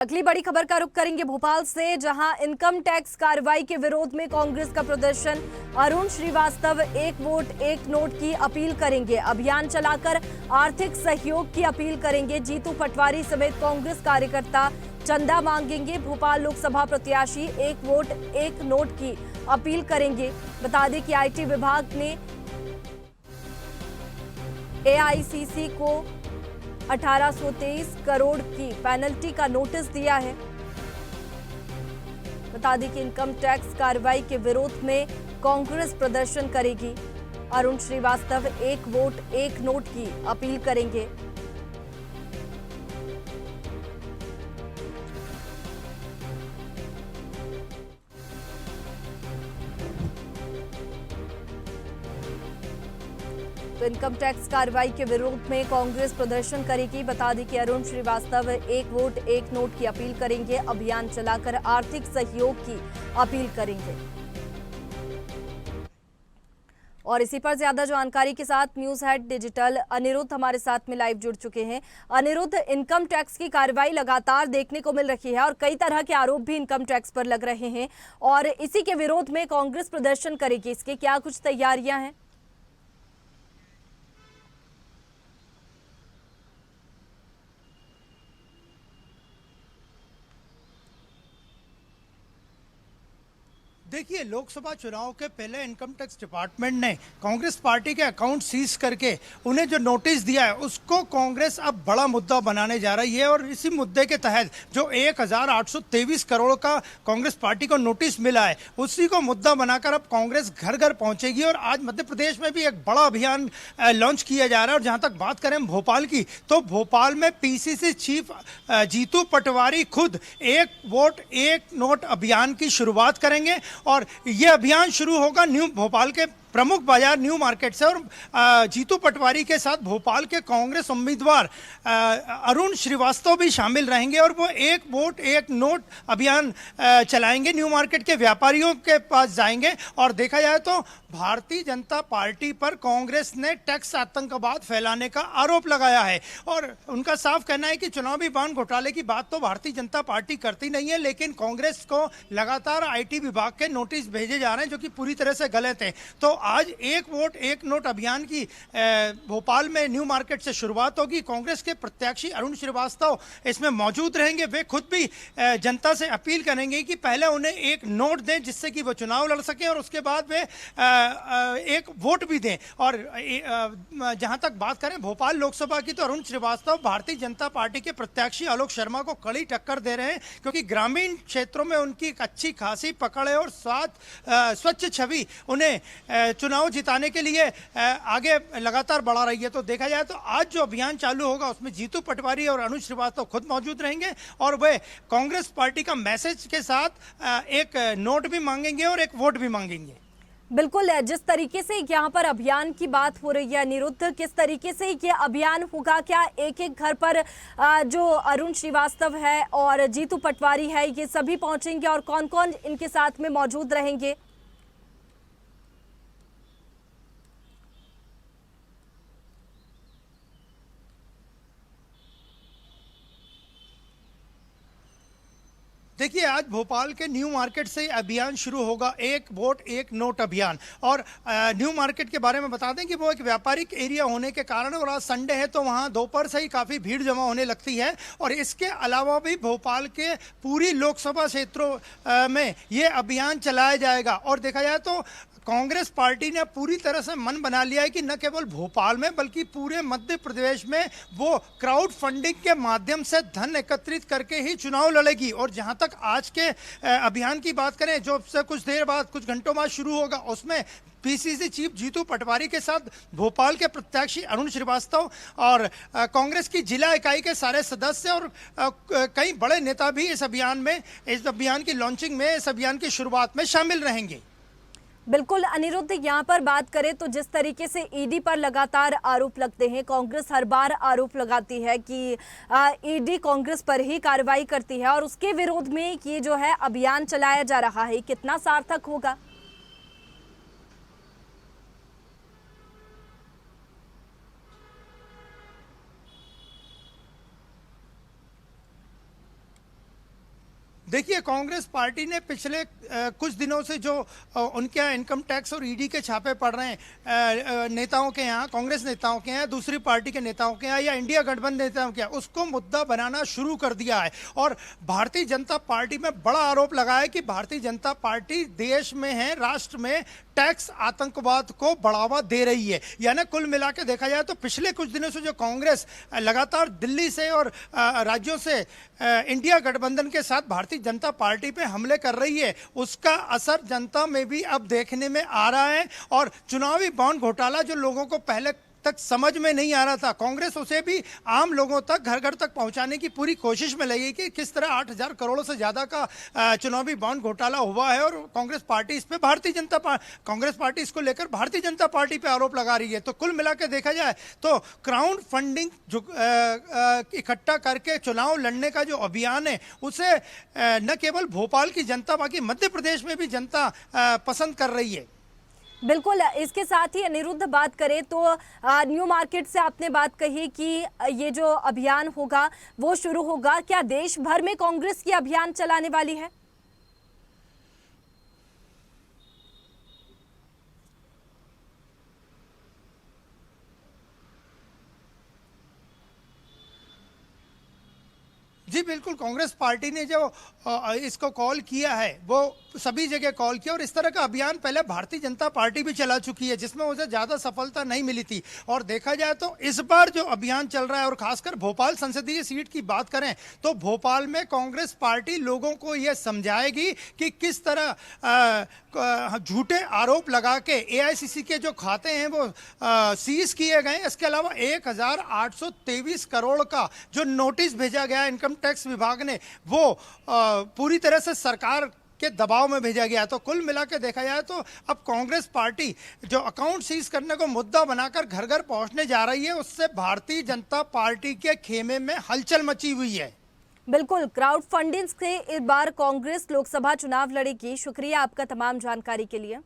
अगली बड़ी खबर का रुख करेंगे भोपाल से, जहां इनकम टैक्स कार्रवाई के विरोध में कांग्रेस का प्रदर्शन। अरुण श्रीवास्तव एक वोट एक नोट की अपील करेंगे, अभियान चलाकर आर्थिक सहयोग की अपील करेंगे। जीतू पटवारी समेत कांग्रेस कार्यकर्ता चंदा मांगेंगे। भोपाल लोकसभा प्रत्याशी एक वोट एक नोट की अपील करेंगे। बता दें कि आईटी विभाग ने एआईसीसी को 1823 करोड़ की पेनल्टी का नोटिस दिया है। बता दें कि इनकम टैक्स कार्रवाई के विरोध में कांग्रेस प्रदर्शन करेगी। अरुण श्रीवास्तव एक वोट एक नोट की अपील करेंगे। तो इनकम टैक्स कार्रवाई के विरोध में कांग्रेस प्रदर्शन करेगी। बता दें कि अरुण श्रीवास्तव एक वोट एक नोट की अपील करेंगे, अभियान चलाकर आर्थिक सहयोग की अपील करेंगे। और इसी पर ज्यादा जानकारी के साथ न्यूज हेड डिजिटल अनिरुद्ध हमारे साथ में लाइव जुड़ चुके हैं। अनिरुद्ध, इनकम टैक्स की कार्रवाई लगातार देखने को मिल रही है और कई तरह के आरोप भी इनकम टैक्स पर लग रहे हैं और इसी के विरोध में कांग्रेस प्रदर्शन करेगी। इसकी क्या कुछ तैयारियां हैं? देखिए, लोकसभा चुनाव के पहले इनकम टैक्स डिपार्टमेंट ने कांग्रेस पार्टी के अकाउंट सीज करके उन्हें जो नोटिस दिया है उसको कांग्रेस अब बड़ा मुद्दा बनाने जा रही है। और इसी मुद्दे के तहत जो 1823 करोड़ का कांग्रेस पार्टी को नोटिस मिला है उसी को मुद्दा बनाकर अब कांग्रेस घर घर पहुंचेगी। और आज मध्य प्रदेश में भी एक बड़ा अभियान लॉन्च किया जा रहा है। और जहां तक बात करें भोपाल की, तो भोपाल में पीसीसी चीफ जीतू पटवारी खुद एक वोट एक नोट अभियान की शुरुआत करेंगे। और यह अभियान शुरू होगा न्यू भोपाल के प्रमुख बाजार न्यू मार्केट से। और जीतू पटवारी के साथ भोपाल के कांग्रेस उम्मीदवार अरुण श्रीवास्तव भी शामिल रहेंगे और वो एक वोट एक नोट अभियान चलाएंगे। न्यू मार्केट के व्यापारियों के पास जाएंगे। और देखा जाए तो भारतीय जनता पार्टी पर कांग्रेस ने टैक्स आतंकवाद फैलाने का आरोप लगाया है। और उनका साफ कहना है कि चुनावी बांड घोटाले की बात तो भारतीय जनता पार्टी करती नहीं है, लेकिन कांग्रेस को लगातार आईटी विभाग के नोटिस भेजे जा रहे हैं जो कि पूरी तरह से गलत है। तो आज एक वोट एक नोट अभियान की भोपाल में न्यू मार्केट से शुरुआत होगी। कांग्रेस के प्रत्याशी अरुण श्रीवास्तव इसमें मौजूद रहेंगे। वे खुद भी जनता से अपील करेंगे कि पहले उन्हें एक नोट दें जिससे कि वो चुनाव लड़ सकें और उसके बाद वे एक वोट भी दें। और जहां तक बात करें भोपाल लोकसभा की, तो अरुण श्रीवास्तव भारतीय जनता पार्टी के प्रत्याशी आलोक शर्मा को कड़ी टक्कर दे रहे हैं, क्योंकि ग्रामीण क्षेत्रों में उनकी एक अच्छी खासी पकड़ है और स्वच्छ छवि उन्हें चुनाव जिताने के लिए आगे लगातार बढ़ा रही है। तो देखा जाए तो आज जो अभियान चालू होगा उसमें जीतू पटवारी और अरुण श्रीवास्तव खुद मौजूद रहेंगे और वे कांग्रेस पार्टी का मैसेज के साथ एक नोट भी मांगेंगे और एक वोट भी मांगेंगे। बिल्कुल, जिस तरीके से यहाँ पर अभियान की बात हो रही है अनिरुद्ध, किस तरीके से ये अभियान होगा? क्या एक एक घर पर जो अरुण श्रीवास्तव है और जीतू पटवारी है ये सभी पहुंचेंगे और कौन कौन इनके साथ में मौजूद रहेंगे? देखिए, आज भोपाल के न्यू मार्केट से अभियान शुरू होगा, एक वोट एक नोट अभियान। और न्यू मार्केट के बारे में बता दें कि वो एक व्यापारिक एरिया होने के कारण और आज संडे है तो वहाँ दोपहर से ही काफ़ी भीड़ जमा होने लगती है। और इसके अलावा भी भोपाल के पूरी लोकसभा क्षेत्रों में ये अभियान चलाया जाएगा। और देखा जाए तो कांग्रेस पार्टी ने पूरी तरह से मन बना लिया है कि न केवल भोपाल में बल्कि पूरे मध्य प्रदेश में वो क्राउड फंडिंग के माध्यम से धन एकत्रित करके ही चुनाव लड़ेगी। और जहां तक आज के अभियान की बात करें जो से कुछ देर बाद कुछ घंटों बाद शुरू होगा, उसमें पीसीसी चीफ जीतू पटवारी के साथ भोपाल के प्रत्याशी अरुण श्रीवास्तव और कांग्रेस की जिला इकाई के सारे सदस्य और कई बड़े नेता भी इस अभियान की लॉन्चिंग में, इस अभियान की शुरुआत में शामिल रहेंगे। बिल्कुल अनिरुद्ध, यहाँ पर बात करें तो जिस तरीके से ईडी पर लगातार आरोप लगते हैं, कांग्रेस हर बार आरोप लगाती है कि ईडी कांग्रेस पर ही कार्रवाई करती है और उसके विरोध में ये जो है अभियान चलाया जा रहा है, कितना सार्थक होगा? देखिए, कांग्रेस पार्टी ने पिछले कुछ दिनों से जो उनके यहाँ इनकम टैक्स और ईडी के छापे पड़ रहे हैं नेताओं के यहाँ, कांग्रेस नेताओं के यहाँ, दूसरी पार्टी के नेताओं के यहाँ या इंडिया गठबंधन नेताओं के यहाँ, उसको मुद्दा बनाना शुरू कर दिया है। और भारतीय जनता पार्टी में बड़ा आरोप लगा है कि भारतीय जनता पार्टी देश में है, राष्ट्र में टैक्स आतंकवाद को बढ़ावा दे रही है। यानी कुल मिला के देखा जाए तो पिछले कुछ दिनों से जो कांग्रेस लगातार दिल्ली से और राज्यों से इंडिया गठबंधन के साथ भारतीय जनता पार्टी पे हमले कर रही है, उसका असर जनता में भी अब देखने में आ रहा है। और चुनावी बॉन्ड घोटाला जो लोगों को पहले तक समझ में नहीं आ रहा था, कांग्रेस उसे भी आम लोगों तक, घर घर तक पहुंचाने की पूरी कोशिश में लगी कि किस तरह 8,000 करोड़ से ज्यादा का चुनावी बॉन्ड घोटाला हुआ है। और कांग्रेस पार्टी इस पे कांग्रेस पार्टी इसको लेकर भारतीय जनता पार्टी पे आरोप लगा रही है। तो कुल मिला के देखा जाए तो क्राउड फंडिंग जो इकट्ठा करके चुनाव लड़ने का जो अभियान है, उसे न केवल भोपाल की जनता, बाकी मध्य प्रदेश में भी जनता पसंद कर रही है। बिल्कुल, इसके साथ ही अनिरुद्ध बात करें तो न्यू मार्केट से आपने बात कही कि ये जो अभियान होगा वो शुरू होगा, क्या देश भर में कांग्रेस की अभियान चलाने वाली है? जी बिल्कुल, कांग्रेस पार्टी ने जो इसको कॉल किया है वो सभी जगह कॉल किया। और इस तरह का अभियान पहले भारतीय जनता पार्टी भी चला चुकी है, जिसमें उसे ज़्यादा सफलता नहीं मिली थी। और देखा जाए तो इस बार जो अभियान चल रहा है, और खासकर भोपाल संसदीय सीट की बात करें तो भोपाल में कांग्रेस पार्टी लोगों को यह समझाएगी कि किस तरह झूठे आरोप लगा के एआईसीसी के जो खाते हैं वो सीज किए गए। इसके अलावा 1,823 करोड़ का जो नोटिस भेजा गया इनकम टैक्स विभाग ने, वो पूरी तरह से सरकार के दबाव में भेजा गया। तो कुल मिला के देखा जाए तो अब कांग्रेस पार्टी जो अकाउंट सीज करने को मुद्दा बनाकर घर घर पहुंचने जा रही है, उससे भारतीय जनता पार्टी के खेमे में हलचल मची हुई है। बिल्कुल, क्राउड फंडिंग से इस बार कांग्रेस लोकसभा चुनाव लड़ेगी। शुक्रिया आपका तमाम जानकारी के लिए।